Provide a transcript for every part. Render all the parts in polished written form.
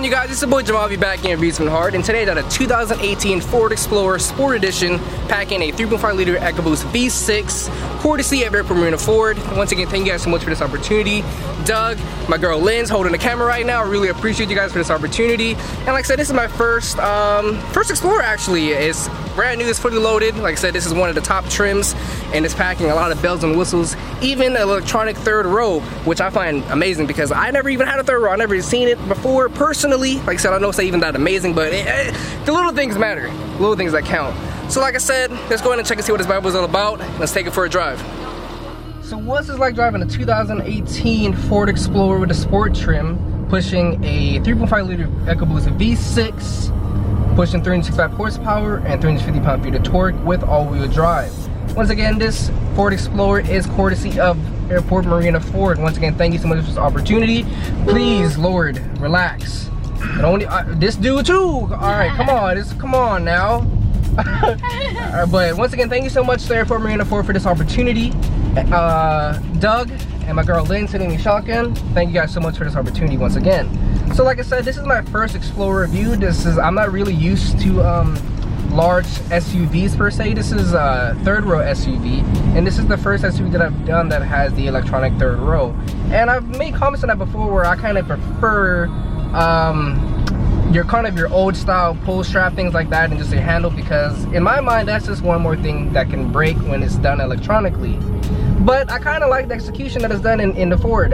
you guys? It's your boy Jeameave back in Views from the Heart, and today I got a 2018 Ford Explorer Sport Edition packing a 3.5 liter EcoBoost V6 courtesy of Airport Marina Ford. Once again, thank you guys so much for this opportunity. Doug, my girl Lynn's holding the camera right now. I really appreciate you guys for this opportunity. And like I said, this is my first Explorer actually. It's brand new, it's fully loaded. Like I said, this is one of the top trims, and it's packing a lot of bells and whistles, even electronic third row, which I find amazing because I never even had a third row. I never seen it before personally. Like I said, I know it's not even that amazing, but the little things matter, little things that count. So like I said, let's go ahead and check and see what this Bible is all about. Let's take it for a drive. So what's it like driving a 2018 Ford Explorer with a sport trim, pushing a 3.5 liter EcoBoost V6, pushing 365 horsepower and 350 pound-feet of torque with all-wheel drive. Once again, this Ford Explorer is courtesy of Airport Marina Ford. Once again, thank you so much for this opportunity. Please, Lord, relax. And only this dude too. All right, come on now. But once again, thank you so much to Airport Marina Ford for this opportunity. Doug and my girl Lynn sitting in shotgun, thank you guys so much for this opportunity once again. So like I said, this is my first Explorer review. I'm not really used to large SUVs per se. This is a third row SUV, and this is the first SUV that I've done that has the electronic third row. And I've made comments on that before where I kind of prefer your old style pull strap, things like that, and just a handle, because in my mind that's just one more thing that can break when it's done electronically. But I kind of like the execution that is done in the Ford,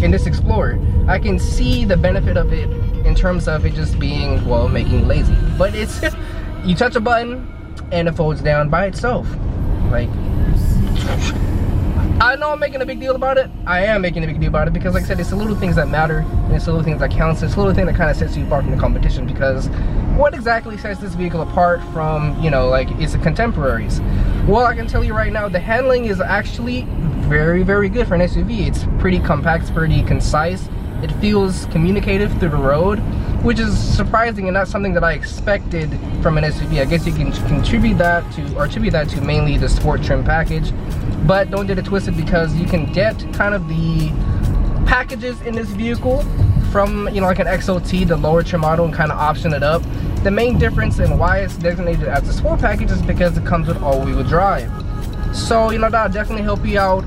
in this Explorer. I can see the benefit of it in terms of it just being, well, making lazy. But it's, you touch a button and it folds down by itself. Like, I know I'm making a big deal about it. I am making a big deal about it because, like I said, it's the little things that matter, and it's the little things that count. It's the little thing that kind of sets you apart from the competition, because what exactly sets this vehicle apart from, you know, like, its contemporaries? Well, I can tell you right now, the handling is actually very, very good for an SUV. It's pretty compact, it's pretty concise. It feels communicative through the road, which is surprising and not something that I expected from an SUV. I guess you can attribute that to mainly the sport trim package, but don't get it twisted, because you can get kind of the packages in this vehicle from, you know, like an XLT, the lower trim model, and kind of option it up. The main difference in why it's designated as a sport package is because it comes with all-wheel drive. So, you know, that'll definitely help you out.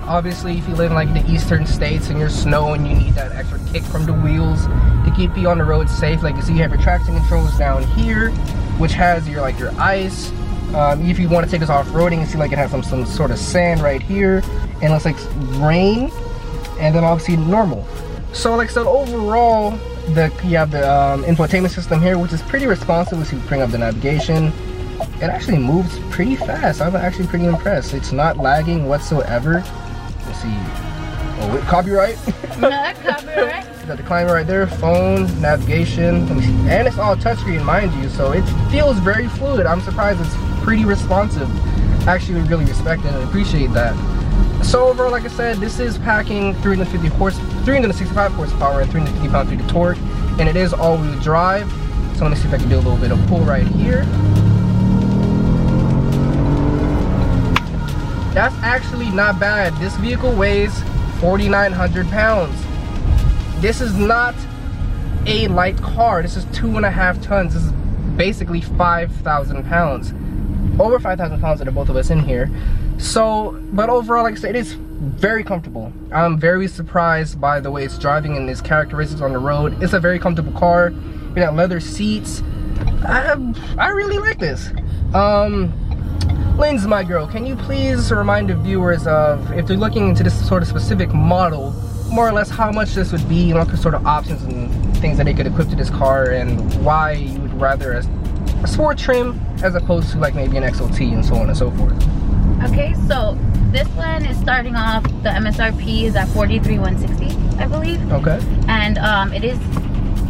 Obviously, if you live in like the eastern states and you're snow and you need that extra kick from the wheels to keep you on the road safe, like you see, you have your traction controls down here, which has your ice. If you want to take this off-roading, you see like it has some sort of sand right here, and it looks like rain, and then obviously normal. So like I said, overall, you have the infotainment system here, which is pretty responsive. As you bring up the navigation, it actually moves pretty fast. I'm actually pretty impressed. It's not lagging whatsoever. Let's see. Oh, copyright? No, copyright. Got the climate right there, phone, navigation. Let me see. And it's all touchscreen, mind you, so it feels very fluid. I'm surprised it's pretty responsive. I actually really respect it and appreciate that. So overall, like I said, this is packing 365 horsepower and 350 pound-feet of torque, and it is all-wheel drive. So let me see if I can do a little bit of pull right here. That's actually not bad. This vehicle weighs 4,900 pounds. This is not a light car. This is 2.5 tons. This is basically 5,000 pounds. Over 5,000 pounds that are both of us in here. So, but overall, like I said, it is very comfortable. I'm very surprised by the way it's driving and its characteristics on the road. It's a very comfortable car. We got leather seats. I really like this. Lynn's my girl, can you please remind the viewers of, if they're looking into this sort of specific model, more or less how much this would be, you know, sort of options and things that they could equip to this car, and why you would rather a sport trim as opposed to like maybe an XLT and so on and so forth. Okay, so this one is starting off, the MSRP is at $43,160, I believe. Okay. And it is,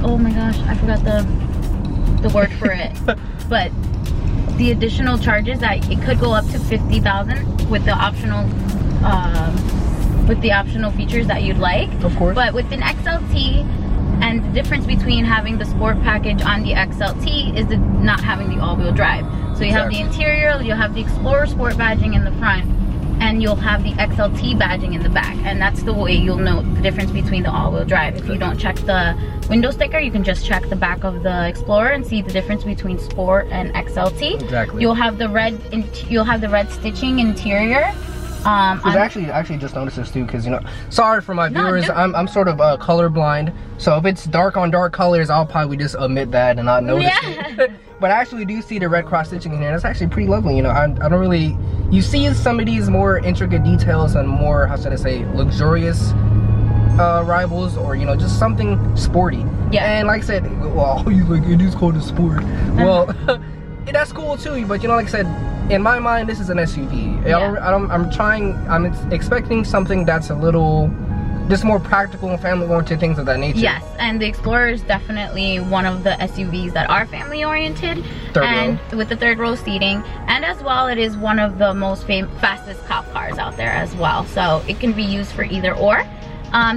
oh my gosh, I forgot the word for it. But the additional charges, that it could go up to $50,000 with the optional features that you'd like. Of course. But with an XLT, and the difference between having the sport package on the XLT is not having the all-wheel drive. So you have the interior, you'll have the Explorer Sport badging in the front, and and you'll have the XLT badging in the back, and that's the way you'll know the difference between the all-wheel drive. If you don't check the window sticker, you can just check the back of the Explorer and see the difference between Sport and XLT. Exactly. You'll have the red stitching interior. I actually just noticed this too, because, you know, sorry for my viewers, I'm sort of colorblind, so if it's dark on dark colors, I'll probably just omit that and not notice it. But I actually do see the red cross stitching in here, and it's actually pretty lovely. You know, I don't really, you see some of these more intricate details and more, how should I say, luxurious rivals, or, you know, just something sporty. Yeah. And like I said, well, it is called a sport. Well, that's cool too, but, you know, like I said, in my mind, this is an SUV. Yeah. I'm expecting something that's a little, just more practical and family-oriented, things of that nature. Yes, and the Explorer is definitely one of the SUVs that are family-oriented, and with the third row seating, and as well, it is one of the most fastest cop cars out there as well. So it can be used for either or.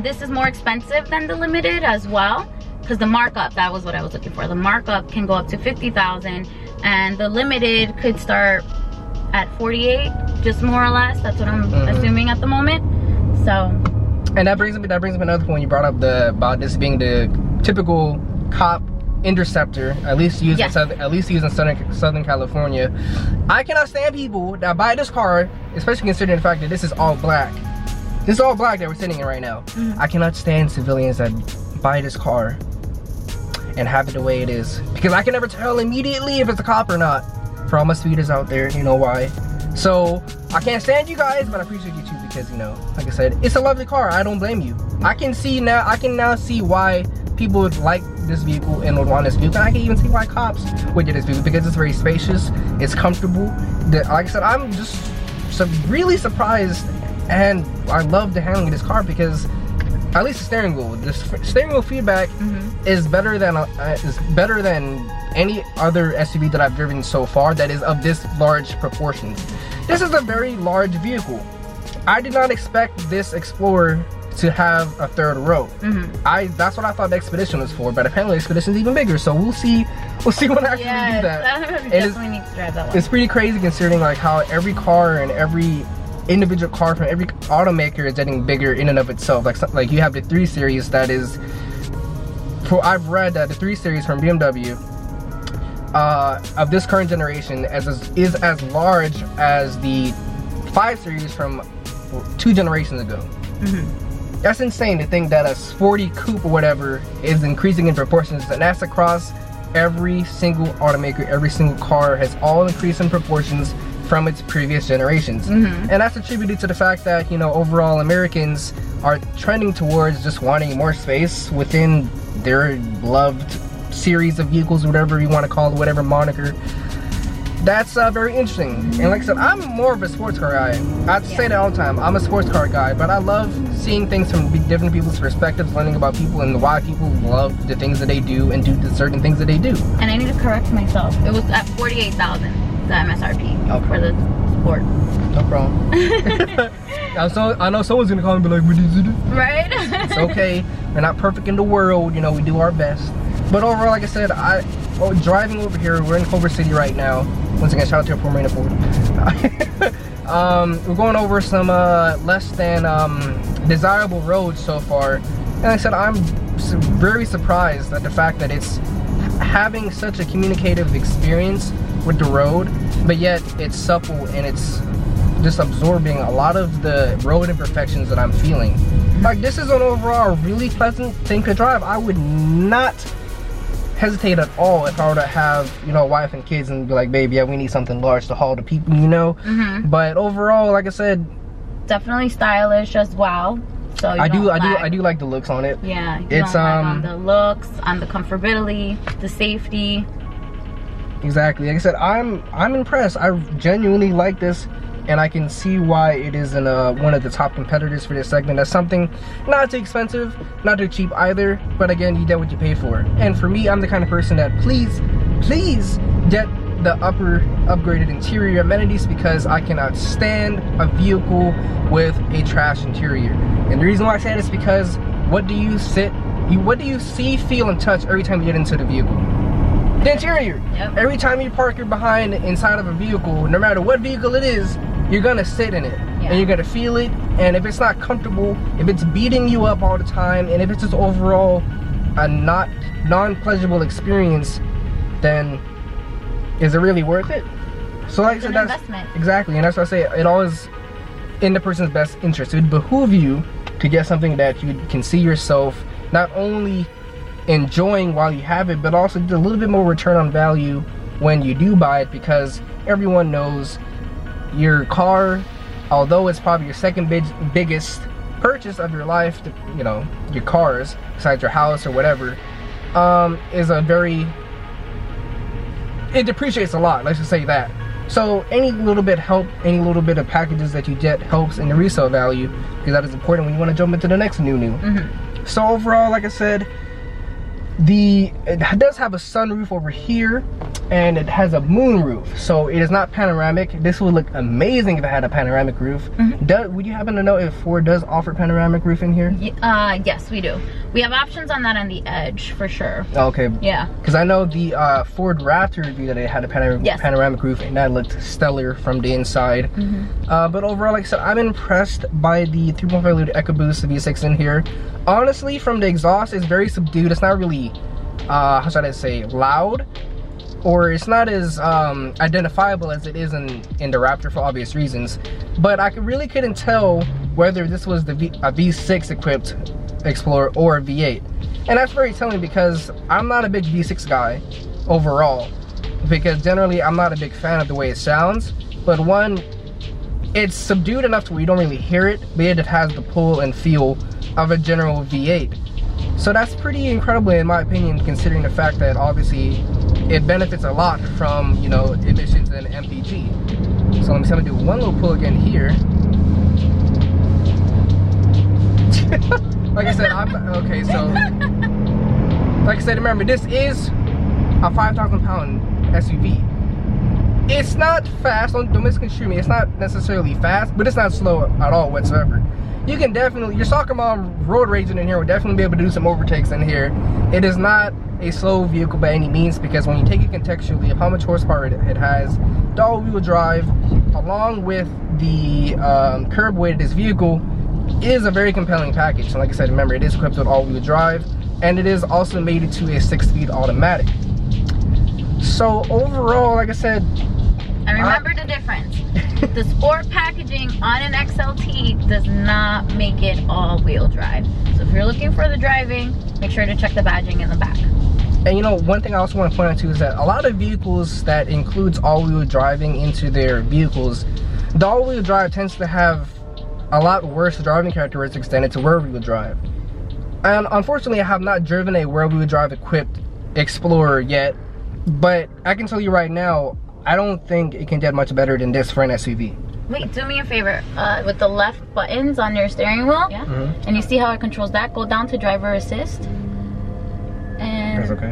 This is more expensive than the Limited as well, because the markup, that was what I was looking for. The markup can go up to $50,000, and the Limited could start at 48, just more or less. That's what I'm assuming at the moment. So, and that brings me another point. You brought up about this being the typical cop interceptor, at least used in Southern California. I cannot stand people that buy this car, especially considering the fact that this is all black. This is all black that we're sitting in right now. I cannot stand civilians that buy this car and have it the way it is, because I can never tell immediately if it's a cop or not. For all my speeders out there, you know why. So I can't stand you guys, but I appreciate you too, because, you know, like I said, it's a lovely car. I don't blame you. I can now see why people would like this vehicle and would want this vehicle. And I can even see why cops would get this vehicle, because it's very spacious, it's comfortable. Like I said, I'm just really surprised, and I love the handling of this car, because at least the steering wheel feedback is better than any other SUV that I've driven so far that is of this large proportions. This is a very large vehicle. I did not expect this Explorer to have a third row. That's what I thought the Expedition was for, but apparently the Expedition is even bigger. So we'll see when I actually do that. Definitely need to drive that one. It's pretty crazy considering like how every car and every individual car from every automaker is getting bigger in and of itself. Like you have the 3 Series that is, I've read that the 3 Series from BMW of this current generation is as large as the 5 Series from 2 generations ago. That's insane to think that a sporty coupe or whatever is increasing in proportions, and that's across every single automaker. Every single car has all increased in proportions from its previous generations. And that's attributed to the fact that, you know, overall Americans are trending towards just wanting more space within their beloved series of vehicles, whatever you want to call it, whatever moniker. That's very interesting. And like I said, I'm more of a sports car guy. I say that all the time. I'm a sports car guy, but I love seeing things from different people's perspectives, learning about people and why people love the things that they do and do the certain things that they do. And I need to correct myself. It was at 48,000. The MSRP for the Sport. No problem. I know someone's gonna call and be like, what is it? Right? It's okay. We're not perfect in the world, you know, we do our best. But overall, like I said, driving over here, we're in Culver City right now. Once again, shout out to our Marina Ford. We're going over some less than desirable roads so far. And like I said, I'm very surprised at the fact that it's having such a communicative experience with the road, but yet it's supple and it's just absorbing a lot of the road imperfections that I'm feeling. Like, this is an overall really pleasant thing to drive. I would not hesitate at all if I were to have, you know, a wife and kids and be like, babe, yeah, we need something large to haul the people, you know. But overall, like I said, definitely stylish as well. So I do like the looks on it. Yeah, it's on the looks, on the comfortability, the safety. Exactly. Like I said, I'm impressed. I genuinely like this, and I can see why it is in one of the top competitors for this segment. That's something not too expensive, not too cheap either, but again, you get what you pay for. And for me, I'm the kind of person that please get the upgraded interior amenities, because I cannot stand a vehicle with a trash interior. And the reason why I say that is because what do you see, feel, and touch every time you get into the vehicle? The interior. Yep. Every time you park your behind inside of a vehicle, no matter what vehicle it is, you're gonna sit in it. Yeah. And you're gonna feel it, and if it's not comfortable, if it's beating you up all the time, and if it's just overall a non-pleasurable experience, then is it really worth it? So like I said, that's investment. Exactly, and that's why I say it always in the person's best interest. It would behoove you to get something that you can see yourself not only enjoying while you have it, but also get a little bit more return on value when you do buy it, because everyone knows your car, although it's probably your second biggest purchase of your life, you know, your cars, besides your house or whatever, is a very, it depreciates a lot, let's just say that. So any little bit help, any little bit of packages that you get helps in the resale value, because that is important when you want to jump into the next new. So overall, like I said, it does have a sunroof over here, and it has a moon roof, so it is not panoramic. This would look amazing if it had a panoramic roof. Would you happen to know if Ford does offer panoramic roof in here? Yes, we do. We have options on that on the Edge for sure. Okay. Yeah. Because I know the Ford Raptor review that it had a panoramic roof, and that looked stellar from the inside. But overall, like I said, I'm impressed by the 3.5 liter EcoBoost V6 in here. Honestly, from the exhaust, it's very subdued. It's not really, how should I say, loud, or it's not as identifiable as it is in the Raptor for obvious reasons. But I really couldn't tell whether this was a V6 equipped Explorer or a V8, and that's very telling, because I'm not a big V6 guy overall, because generally I'm not a big fan of the way it sounds. But one, it's subdued enough to where you don't really hear it, but yet it has the pull and feel of a general V8. So that's pretty incredible in my opinion, considering the fact that obviously it benefits a lot from, you know, emissions and MPG. So let me see, I'm gonna do one little pull again here. Like I said, okay, so like I said, remember, this is a 5,000 pound SUV. It's not fast, don't misconstrue me, it's not necessarily fast, but it's not slow at all whatsoever. You can definitely, your soccer mom road raging in here will definitely be able to do some overtakes in here. It is not a slow vehicle by any means, because when you take it contextually of how much horsepower it has, the all-wheel drive, along with the curb weight of this vehicle, is a very compelling package. And like I said, remember, it is equipped with all-wheel drive, and it is also made it to a 6-speed automatic. So overall, like I said, and remember the difference. The sport packaging on an XLT does not make it all-wheel drive. So if you're looking for the driving, make sure to check the badging in the back. And you know, one thing I also want to point out too is that a lot of vehicles that includes all-wheel driving into their vehicles, the all-wheel drive tends to have a lot worse driving characteristics than its rear-wheel drive. And unfortunately, I have not driven a rear-wheel drive equipped Explorer yet, but I can tell you right now, I don't think it can get much better than this for an SUV. Wait, do me a favor. With the left buttons on your steering wheel, and you see how it controls that, go down to driver assist. And press OK.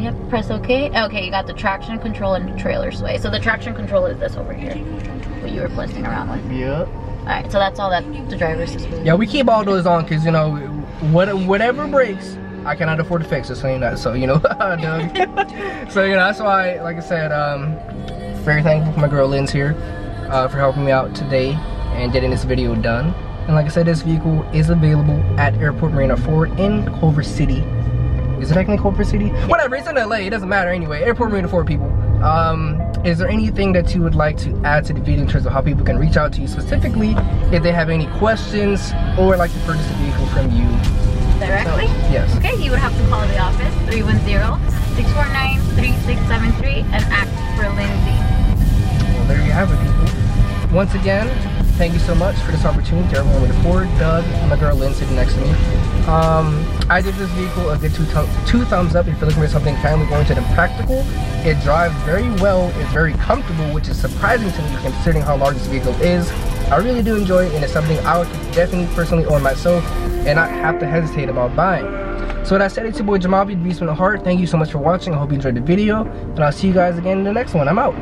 Yep, press OK. Okay, you got the traction control and the trailer sway. So the traction control is this over here, what you were playing around with. Yep. Alright, so that's all that the driver assist will do. Yeah, we keep all those on because, you know, whatever breaks, I cannot afford to fix it, so you know, so you know, Doug. So you know, that's why, like I said, very thankful for my girl Lynn's here for helping me out today and getting this video done. And like I said, this vehicle is available at Airport Marina Ford in Culver City. Is it technically Culver City? Whatever, it's in LA, it doesn't matter anyway. Airport Marina Ford, people. Is there anything that you would like to add to the video in terms of how people can reach out to you specifically if they have any questions or like to purchase a vehicle from you? Directly? So, yes. Okay, you would have to call the office, 310-649-3673, and ask for Lindsay. Well, there you have it, people. Once again, thank you so much for this opportunity to everyone with the Ford, Doug, and my girl Lynn sitting next to me. I give this vehicle a good two thumbs up if you're looking for something family oriented and practical. It drives very well, it's very comfortable, which is surprising to me considering how large this vehicle is. I really do enjoy it, and it's something I would definitely personally own myself and not have to hesitate about buying. So with that said, it's your boy Jeameave, Views from the Heart. Thank you so much for watching. I hope you enjoyed the video, and I'll see you guys again in the next one. I'm out.